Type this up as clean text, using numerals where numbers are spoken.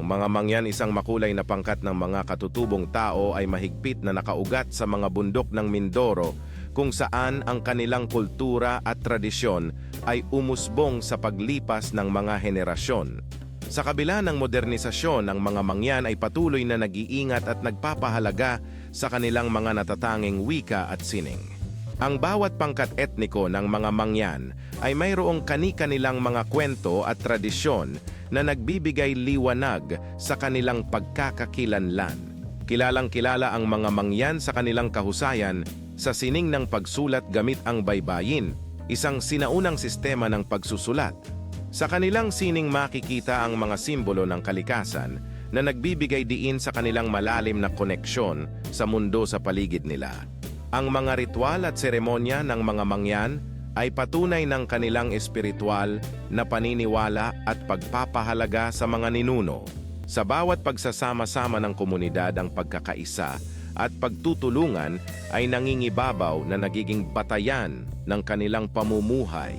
mga mangyan, isang makulay na pangkat ng mga katutubong tao ay mahigpit na nakaugat sa mga bundok ng Mindoro kung saan ang kanilang kultura at tradisyon ay umusbong sa paglipas ng mga henerasyon. Sa kabila ng modernisasyon, ang mga mangyan ay patuloy na nag-iingat at nagpapahalaga sa kanilang mga natatanging wika at sining. Ang bawat pangkat etniko ng mga mangyan ay mayroong kani-kanilang mga kwento at tradisyon na nagbibigay liwanag sa kanilang pagkakakilanlan. Kilalang-kilala ang mga mangyan sa kanilang kahusayan sa sining ng pagsulat gamit ang baybayin, isang sinaunang sistema ng pagsusulat. Sa kanilang sining makikita ang mga simbolo ng kalikasan na nagbibigay diin sa kanilang malalim na koneksyon sa mundo sa paligid nila. Ang mga ritual at seremonya ng mga mangyan ay patunay ng kanilang espiritual na paniniwala at pagpapahalaga sa mga ninuno. Sa bawat pagsasama-sama ng komunidad, ang pagkakaisa at pagtutulungan ay nangingibabaw na nagiging batayan ng kanilang pamumuhay.